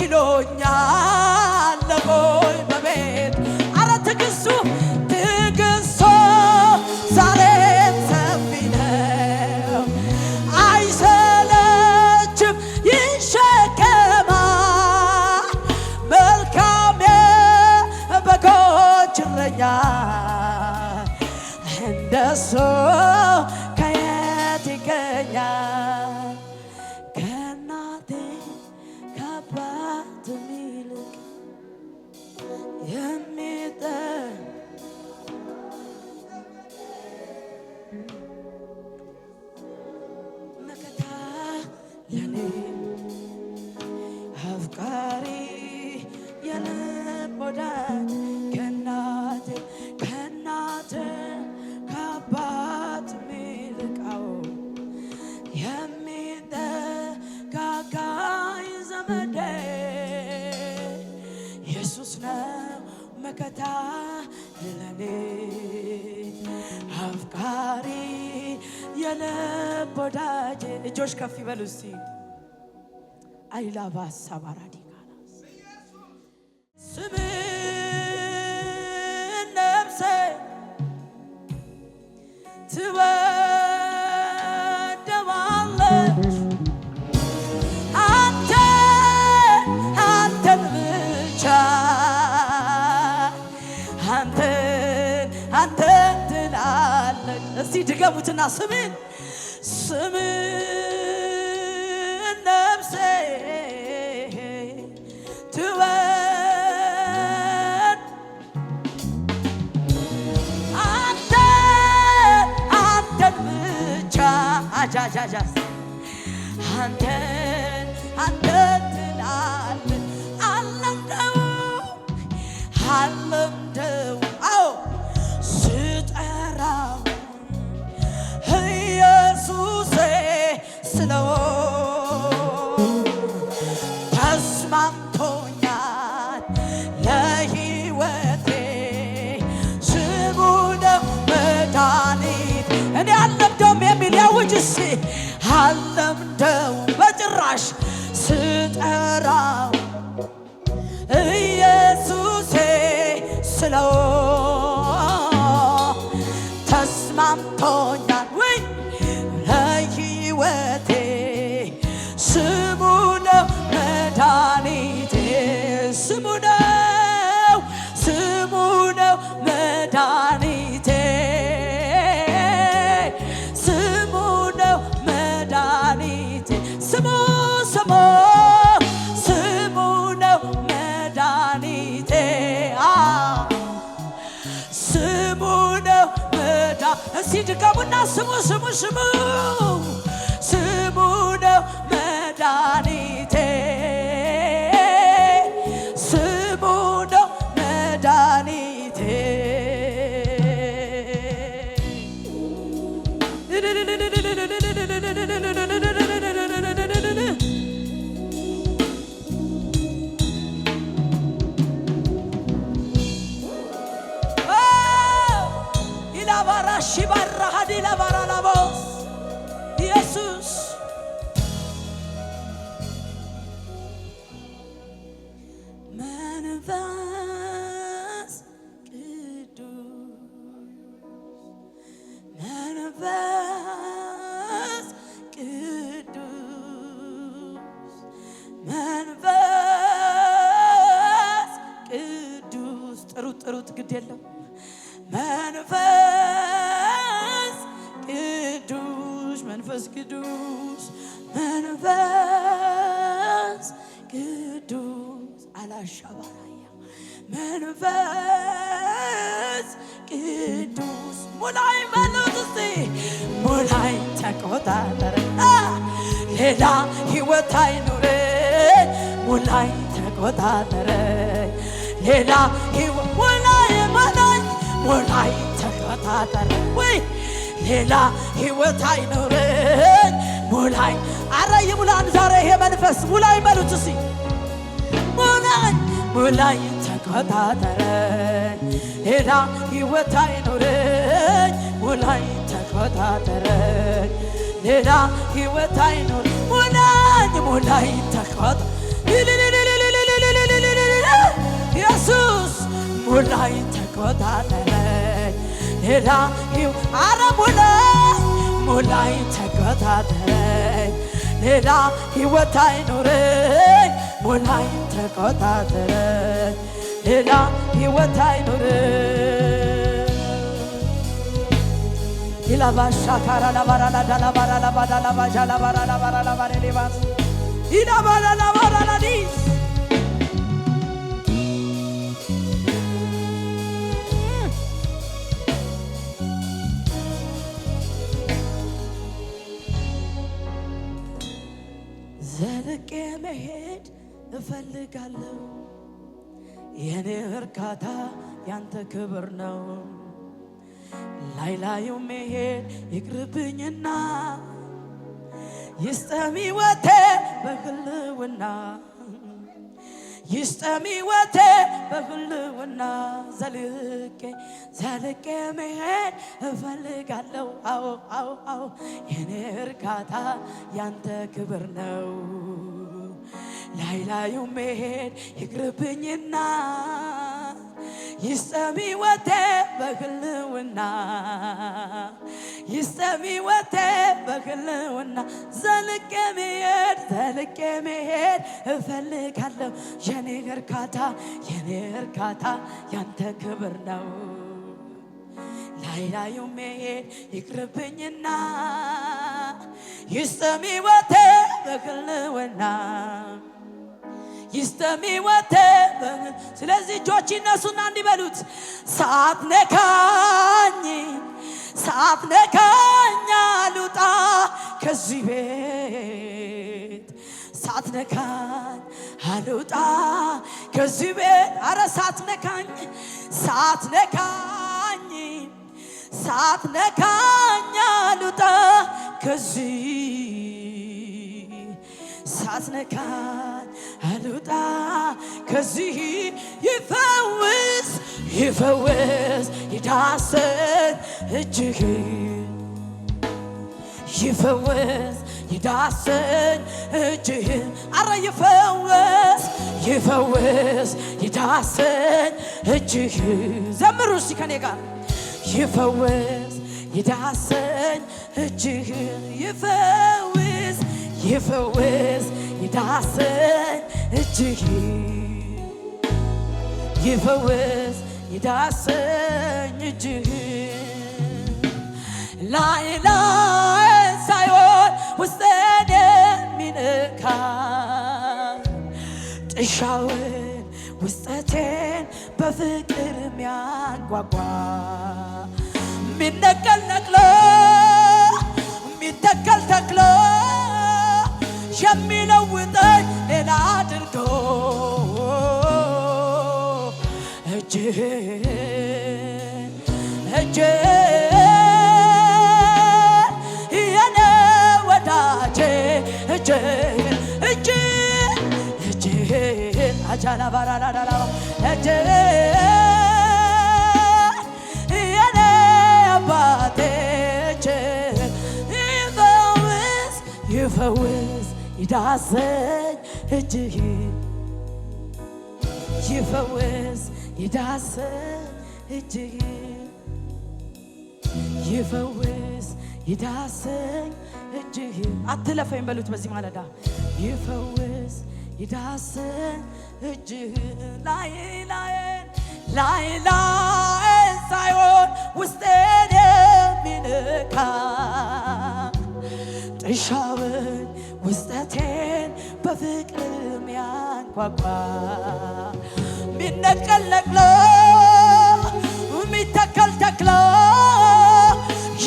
ችሎኛል ለቆይ በቤት አረ ትግስቱ ዛሬም ሰፊ ነው አይሰለችም ይሸከማል መልካም የበጎች እረኛ እንደሱ ከየት ይገኛል ከእናቴ ከአባት ይልቅ የሚጠን መከታ ለኔ አፍቃሪ የልብ ወዳጅ ከእናቴ ከአባት ሚልቃው የሚጠጋጋኝ ዘመዴ ኢየሱስ ነው መከታ ለኔ አፍቃሪ የልብ ወዳጅ እጆች ከፍ ይበሉ እስቲ አይላባ ሳባራዲካናስ ስምን ነፍሴ ትወደዋለች አንተን ብቻ አንተን ትላለች እስቲ ድገሙትና ስምን ነፍሴ አንተን ብቻ አጃጃጃስ አንተን ትላለች አለምደው አዎ ስጠራው ኢየሱሴ ስለው ተስማምቶኛል ለሕይወቴ ስሙ ነው መድኃኒት እኔ አልለምደውም የሚል ያውጅ እስኪ አልለምደውም በጭራሽ ስጠራው ኢየሱሴ ስለው ተስማምቶኛል ወይ ለሕይወቴ ስሙ ነው መድኃኒቴ ስሙ ነው መድኃኒቴ ስሙ ነው መድኃኒቴ ስሙ ነው መድኃኒቴ ስሙ ነው እስቲ ድገሙና ስሙ ነው መድኃኒቴ ስሙ ነው መድኃኒቴ ሽባራሃዲ ለባራላቦስ ኢየሱስ መንፈስ ቅዱስ ጥሩት ግድ የለም መንፈስ ቅዱስ አላሻባራያ መንፈስ ቅዱስ ሙላይ በሉት ሙላይ ተቆጣጠረ ሌላ ሕይወት አይኑረኝ ሙላይ ተቆጣጠረ ሌላ ሕይወት ሙላይ ተቆጣጠረ ወይ ሌላ ሕይወት አይኑረኝ ሙላይ አረ ይሙላን ዛሬ ይሄ መንፈስ ሙላይ በሉት እስቲ ሙላይ ተቆጣጠረኝ ሌላ ሕይወት አይኑረኝ ሙላይ ተቆጣጠረኝ ሌላ ሕይወት አይኑረኝ ሙላይ ተቆጣጠረኝ ተቆጣጠረኝ ሌላ አረ ሙላይ ተቆጣጠረኝ ሌላ ሕይወት አይኖረኝ ሙላይ ተቆጣጠረኝ ሌላ ሕይወት አይኖረኝ ኢላባሻ ካራላ ባራላ ዳላ ባራላ ባዳላ ባጃላ ባራላ ባራላ ባሬሌባስ ኢላባላ ባራላ ዲስ ዘልቄ መሄድ እፈልጋለሁ የኔ እርካታ ያንተ ክብር ነው ላይላዩ መሄድ ይቅርብኝና ይስጠሚ ወቴ በህልውና ይስጠሚ ወቴ በህልውና ዘልቄ መሄድ እፈልጋለሁ አዎ የኔ እርካታ ያንተ ክብር ነው ላይላዩ መሄድ ይቅርብኝና ይስጠሚ ወቴ በህልውና ይስጠሚ ወቴ በህልውና ዘልቄ መሄድ እፈልጋለሁ የኔ እርካታ ያንተ ክብር ነው ላይላዩ መሄድ ይቅርብኝና ይስጠሚ ወቴ በህልውና ይስጠሚ ወቴ ስለዚህ እጆች ይነሱና እንዲበሉት ሳትነካኝ አልውጣ ከዚህ ቤት ሳትነካኝ አልውጣ ከዚህ ቤት አረ ሳትነካኝ አልውጣ ከዚህ ሳትነካኝ አልውጣ ከዚህ ይፈውስ ይዳሰኝ እጅህ ይፈውስ ይዳሰኝ እጅህ አረ ይፈውስ ይዳሰኝ እጅህ ዘምሩ እስቲ ከኔ ጋር ይፈውስ ይዳሰኝ እጅህ ይፈውስ ይዳሰኝ እጅህ ይፈውስ ይዳሰኝ እጅህ ላይ ሳይሆን ውስጤን የሚነካ ጥሻውን ውስጠቴን በፍቅር የሚያጓጓ የሚነቀል ነቅሎ የሚተከል ተክሎ የሚለውጠኝ ሌላ አድርጎ እጅህ የኔ ወዳጄ እጅህ አጃላ ባራላላ እጅህ የኔ አባቴ ይፈውስ ይዳሰኝ እጅህ ይፈውስ ይዳሰኝ እጅህ ይፈውስ ይዳሰኝ እጅህ አትለፈኝ በሉት በዚህ ማለዳ ይፈውስ ይዳሰኝ እጅህ ላይ ሳይሆን ውስጤን የሚነካ ጥሻውን ውስጠቴን በፍቅር የሚያንኳኳ የሚነቀል ነቅሎ የሚተከል ተክሎ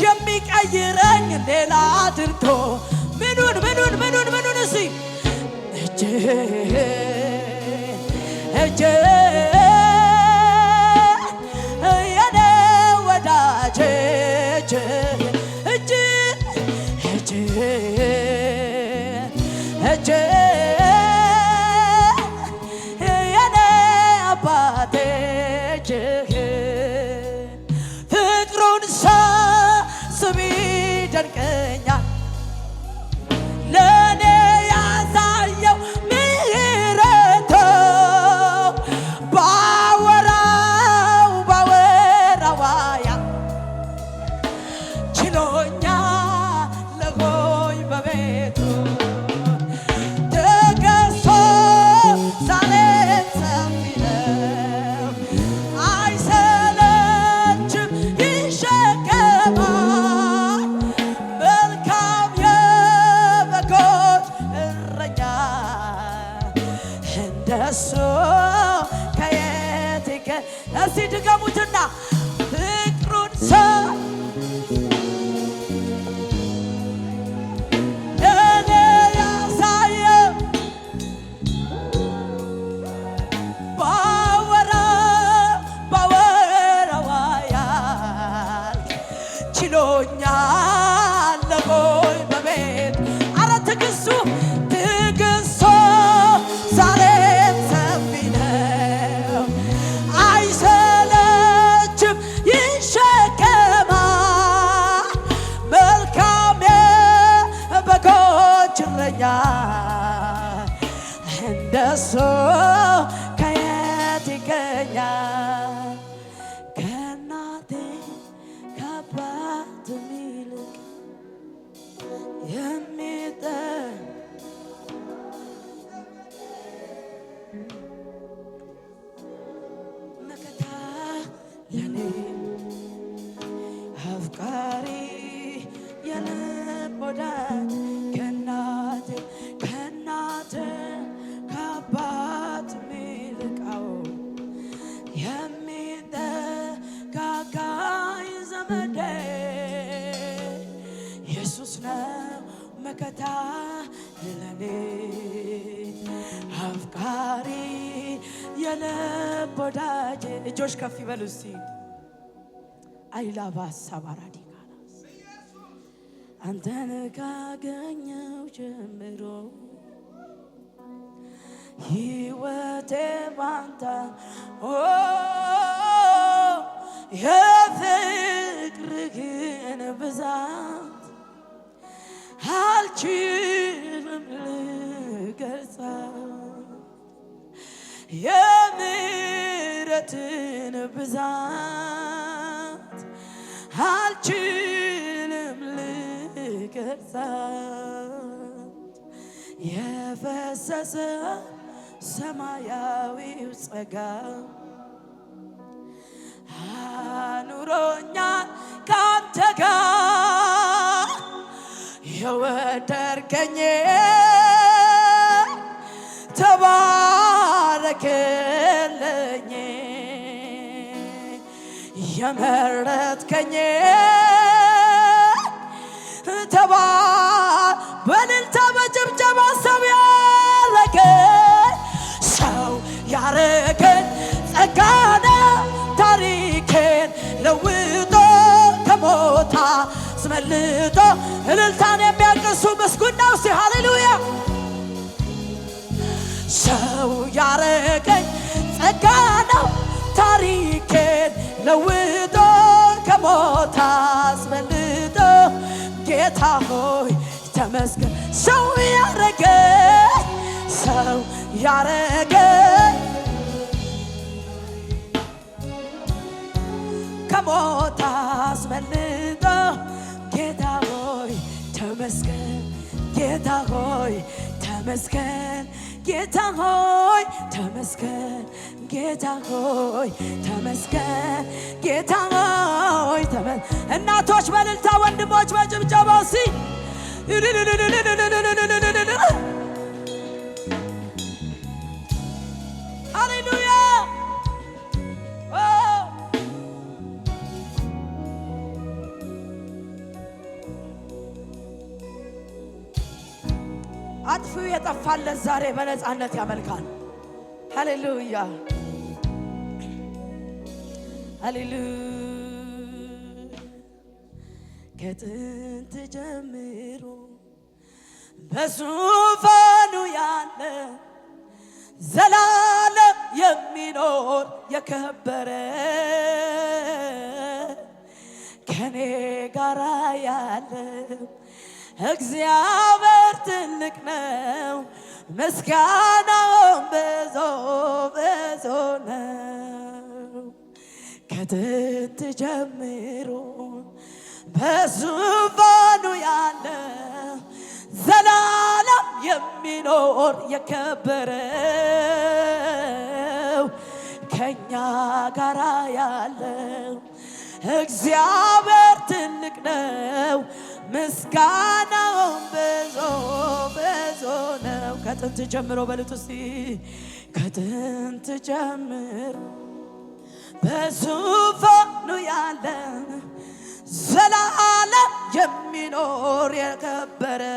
የሚቀይረኝ ሌላ አድርጎ ምኑን እስኪ እጅህ የኔ ወዳጄ የኔ አባቴ ፍቅሩን ሳስብ ይደንቀኛል ለእኔ ያሳየው ምሕረት እንደሱ ከየት እስቲ ድገሙትና ፍቅሩን ሰው ለኔ ያሳየ ባወራው ያህል ችሎኛል ለቆይ በቤት አረ ትዕግስቱ ዛሬም ሰፊ ነው አይሰለችም ይሸከማል መልካም የበጎች እረኛ እንደሱ ከየት ይገኛል ከእናቴ ከአባት ይልቅ የሚጠን መከታ ለኔ አፍቃሪ የልብ ወዳጅ ከእናቴ ከአባት ሚልቃው የሚጠጋጋኝ ዘመዴ ኢየሱስ ነው መከታ ለኔ አፍቃሪ የልብ ወዳጅ እጆች ከፍ ይበሉ እስቲ አይላባ ሳባራዲ ካላስ አንተን ካገኘው ጀምሮ ሕይወቴ ባንተ የፍቅርህን ብዛት አልችልም ልገልጸው የምሕረትን ብዛት አልችልም ልገልጸው የፈሰሰ ሰማያዊው ጸጋ አኑሮኛል ካንተ ጋር የወደድከኝ ተባረክልኝ የመረጥከኝ በእልልታ በጭብጨባ ሰው ያረገኝ ጸጋ ነው ታሪኬን ለውጦ ከሞት አስመልጦ እልልታን የሚያቅሱ ምስጉን ነው እስቲ ሃሌሉያ ሰው ያረገኝ ጸጋ ነው ታሪኬን ለውጦ ከሞት አስመልጦ ጌታ ሆይ ተመስገን ሰው ያረገኝ ከሞት አስመልጦ ጌታ ሆይ ተመስገን ጌታ ሆይ ተመስገን ጌታ ሆይ ተመስገን ጌታ ሆይ ተመስገን ጌታ ሆይ እናቶች በእልልታ ወንድሞች በጭብጨባ እስቲ ሃሌሉያ አጥፊው የጠፋለት ዛሬ በነፃነት ያመልካል። ሃሌሉያ ሃሌሉያ ከጥንት ጀምሮ በዙፋኑ ያለ ዘላለም የሚኖር የከበረ ከኔ ጋራ ያለ እግዚአብሔር ትልቅ ነው፣ ምስጋናውም ብዙ ብዙ ነው። ከጥንት ጀምሮ በዙፋኑ ያለ ዘላለም የሚኖር የከበረው ከኛ ጋራ ያለው እግዚአብሔር ትልቅ ነው፣ ምስጋናው ብዙ ብዙ ነው። ከጥንት ጀምሮ በሉት እስቲ ከጥንት ጀምሮ በዙፋኑ ያለ ዘላለም የሚኖር የከበረው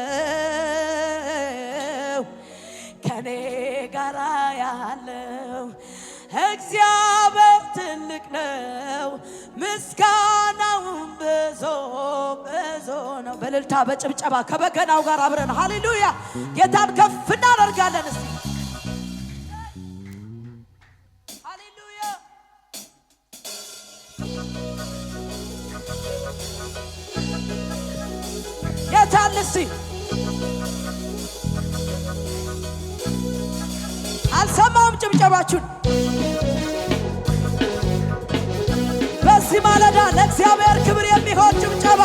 ከኔ ጋር ያለው እግዚአብሔር ትልቅ ነው። ምስጋናውን ብዙ ብዙ ነው። በእልልታ በጭብጨባ ከበገናው ጋር አብረን ሃሌሉያ ጌታን ከፍ እናደርጋለን። እስቲ ሃሌሉያ ጌታን እስቲ አልሰማውም ጭብጨባችሁን። በዚህ ማለዳ ለእግዚአብሔር ክብር የሚሆን ጭብጨባ፣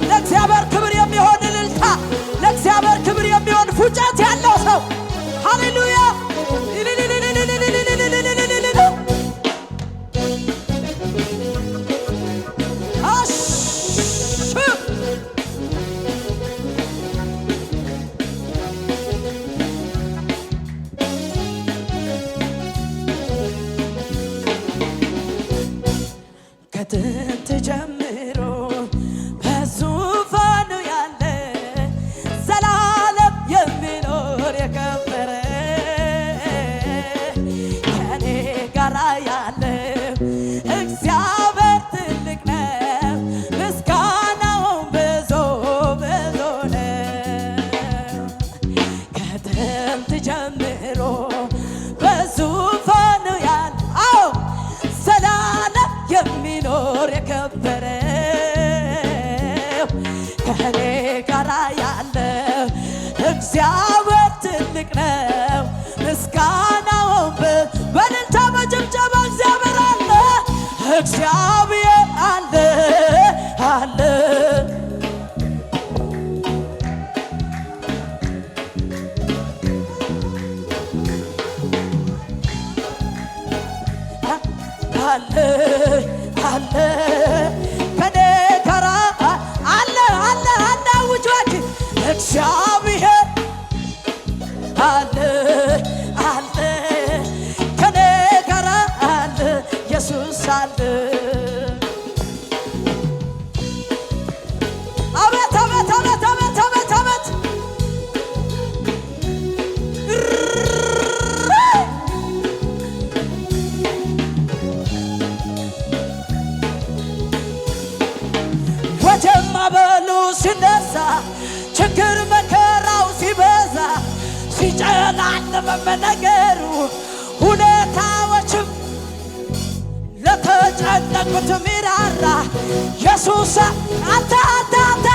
ለእግዚአብሔር ክብር የሚሆን እልልታ፣ ለእግዚአብሔር ክብር የሚሆን ፉጨት ያለው ሰው ሃሌሉያ ከጥንት ጀምሮ በዙፋኑ ያለ ዘላለም የሚኖር የከበረ ከኔ ጋር ያለ እግዚአብሔር ትልቅ ነው። ምስጋናውን ብዙ ብዙ ነው። ከጥንት ጀምሮ በዙፋኑ ያለ ዘላለም የሚኖር የከበረው ከኔ ጋር ያለ እግዚአብሔር ትልቅ ነው። ምስጋናውን በእልልታ በጭብጨባ እግዚአብሔር አለ፣ እግዚአብሔር አለ አለ አለ አለ ከኔ ጋር አለ አለ አለ ውጆች እግዚአብሔር አለ አለ ከኔ ጋር አለ ኢየሱስ አለ። አቤት አቤት አቤት አቤት አቤት አቤት ማዕበሉ ሲነሳ ችግር መከራው ሲበዛ ሲጨላለምም ነገሩ ሁኔታዎችም ለተጨነቁት ሚራራ ኢየሱስ አንተ አንተ አንተ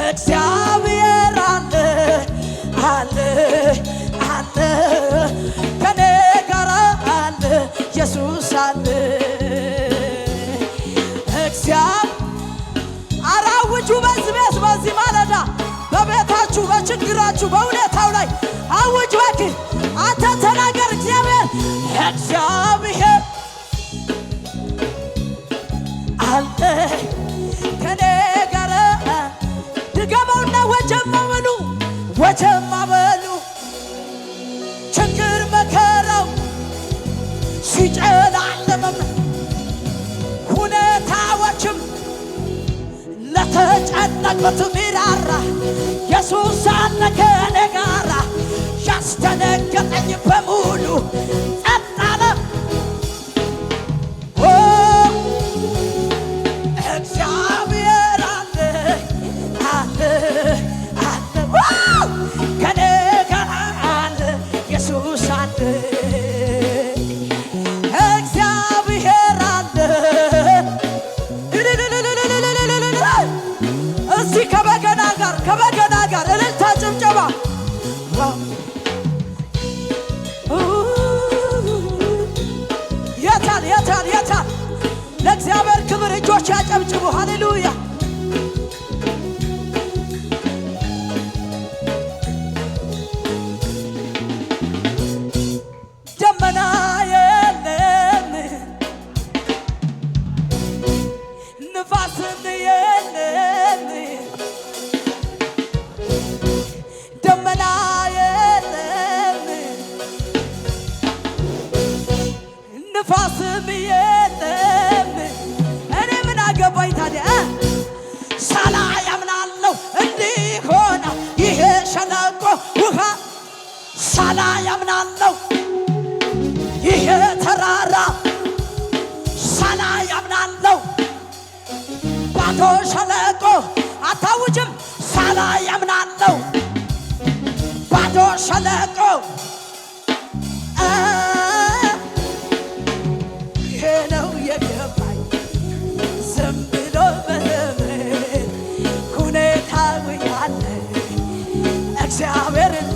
እግዚአብሔር አለ አለ አለ ከኔ ጋር አለ ኢየሱስ አለ። አራውጁ በዚህ ቤት በዚህ ማለዳ በቤታችሁ በችግራችሁ በሁኔታው ላይ አውጅ። እባክህ አንተ ተናገር። እግዚአብሔር እግዚአብሔር አለ ከኔ ጋር ድገመውና ወጀማ በሉ ወጀማ በሉ ችግር መከራው ሲጨላለምም ሁኔታዎችም ለተጨነቁት ሚራራ ኢየሱስ አለ ከኔ ጋራ ያስደነገጠኝ በሙሉ ጸጥ አለ። እግዚአብሔር አለ አለ አለ ከኔ ጋር አለ ኢየሱስ አለ እግዚአብሔር አለ። እዚህ ከበገና ጋር እልልታ ጭብጨባ የታል ለእግዚአብሔር ክብር እጆች ያጨብጭቡ። ሃሌሉያ ደመና የለም ንፋስም ሳላይ አምናለሁ ይሄ ተራራ ሳላይ አምናለሁ ባዶ ሸለቆ አታውጅም ሳላይ አምናለሁ ባዶ ሸለቆ ይሄ ነው የገባኝ ዝም ብሎ መዘመር ሁኔታው ያለ እግዚአብሔርን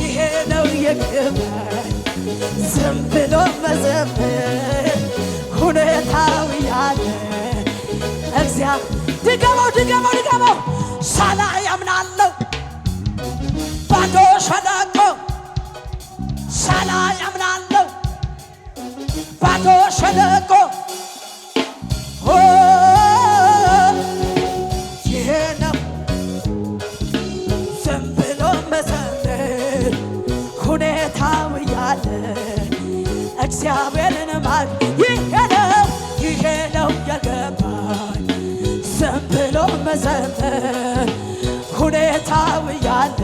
ይሄ ነው የገባኝ ዝም ብሎ መዘመር ሁኔታው ያለ እግዚአብሔር ድገመው ሳላይ አምናለሁ ባዶ ሸለቆ ሳላይ አምናለሁ ባዶ ሸለቆ ይሄ ነው ዝም ብሎ መዘመር ሁኔታው ያለ እግዚአብሔርን ይሄ ነው የገባኝ ዝም ብሎ መዘመር ሁኔታው ያለ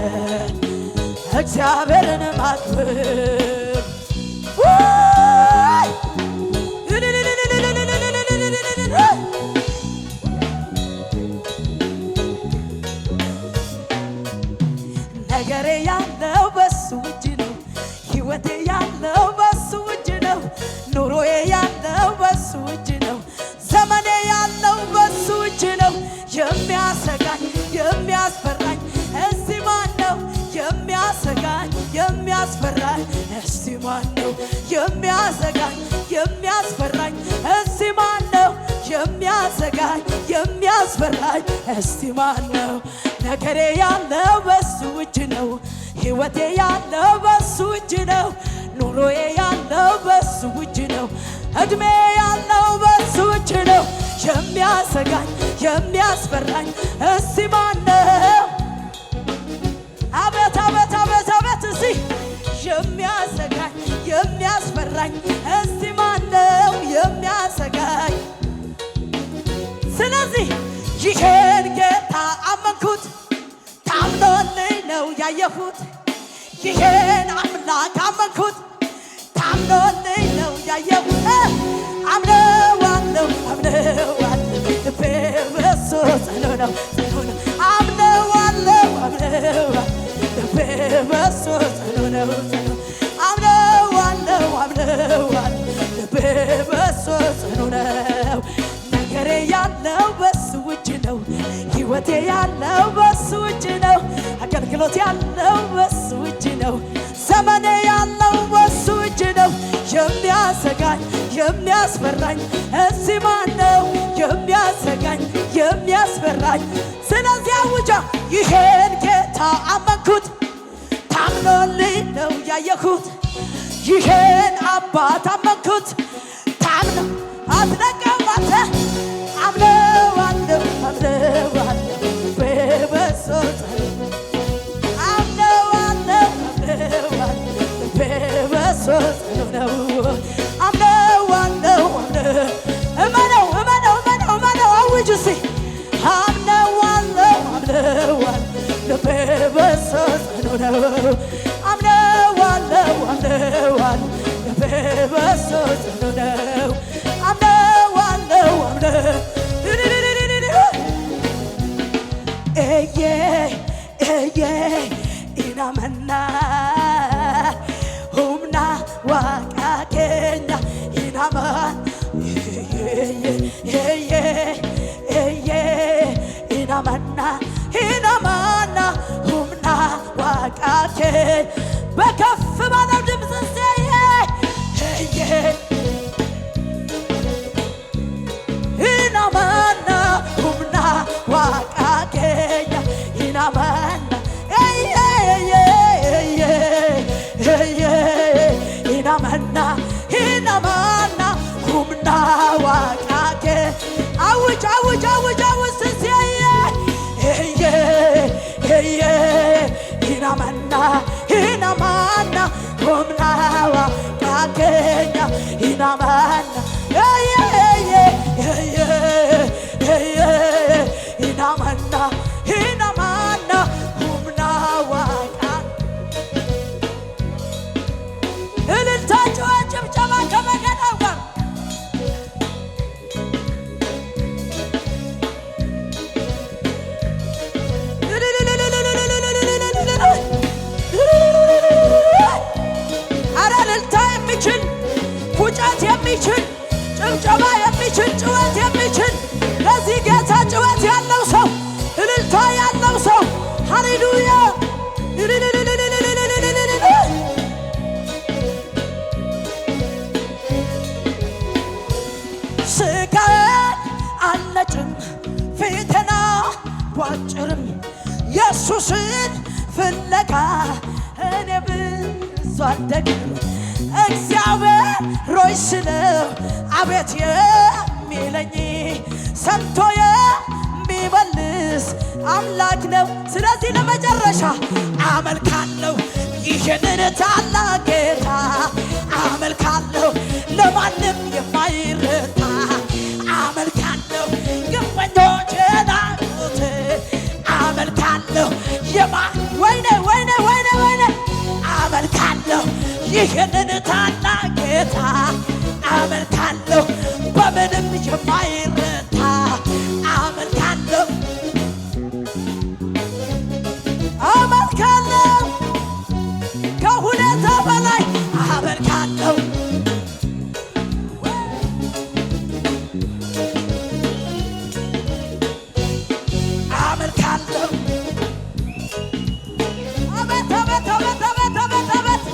እግዚአብሔርን ማክበር ነገሬ ያለው በሱ እጅ ነው ሕይወቴ ያለው በሱ እጅ ነው ኑሮዬ ያለው በሱ እጅ ነው ዘመኔ ያለው በሱ እጅ ነው የሚያሰጋኝ የሚያስፈራኝ እዚህ ማነው የሚያሰጋኝ የሚያስፈራኝ እዚህ ማነው የሚያሰጋኝ የሚያስፈራኝ እዚህ ማነው የሚያሰጋኝ የሚያስፈራኝ እዚህ ማነው ነገሬ ያለው በሱ እጅ ነው ሕይወቴ ያለው በሱ እጅ ነው ኑሮዬ ያለው በሱ እጅ ነው እድሜ ያለው በሱ እጅ ነው የሚያሰጋኝ የሚያስፈራኝ እዚህ ማነው አቤት አቤት አቤት አቤት እዚህ የሚያሰጋኝ የሚያስፈራኝ እዚህ ማነው የሚያሰጋኝ ስለዚህ ይሄን ጌታ አመንኩት ታምኖልኝ ነው ያየሁት ይሄን አምላክ አመንኩት ታምኖልኝ ነው ያየሁት አምነዋለሁ ልቤ በሱ ጽኑ ነው አምነዋለሁ ልቤ በሱ ጽኑ ነው አምነዋለሁ ልቤ በሱ ጽኑ ነው ነገሬ ያለው በሱ እጅ ነው ሕይወቴ ያለው በሱ እጅ ነው አገልግሎት ያለው በሱ እጅ ነው ዘመኔ ያለው በሱ እጅ ነው የሚያሰጋኝ የሚያስፈራኝ እዚህ ማነው የሚያሰጋኝ የሚያስፈራኝ ስለዚህ አውጃ ይሄን ጌታ አመንኩት ታምኖልኝ ነው ያየሁት ይሄን አባት አመንኩት ታምኖ አትነቀባተ አምነዋለሁ በበሶ አምነዋለሁ በበሶ ነው አምነዋለሁ እመነው አውጅ እስኪ አምነዋለሁ በበሶ ነው አምነዋለሁ በበሶ ነው አምነዋለሁ ኢናመና ሁምና ዋቃኬኛ ኢናማን ኢናማና ሁምና ዋቃኬ በከፍ ባለው ድምፅ ኢናማና ሁምና ዋቃኬኛ ኢናማና ኢናማና ሁምና ዋቃኬ አውጅ ስስየ ኢናማና ሁምና ዋቃኬኛ ኢናማና ኢናማና ሁምና ዋቃ እግዚአብሔርን ፍለጋ እኔ ብዙ አልደክም እግዚአብሔር ሮይ ስለው አቤት የሚለኝ ሰምቶ የሚመልስ አምላክ ነው። ስለዚህ ለመጨረሻ አመልካለሁ ይህንን ታላቅ ጌታ አመልካለሁ ለማንም የማይረታ አመልካለሁ ግንበኞቼን አሉት አመልካለሁ ወይኔ ወይኔ ወይኔ ወይኔ አመልካለሁ ይህንን ታላቅ ጌታ አመልካለሁ በምንም የማይረታ አመልካለሁ አመልካለሁ ከሁኔታ በላይ አመልካለሁ አመልካለሁ አቤት አቤት አቤት አቤት አቤት አቤት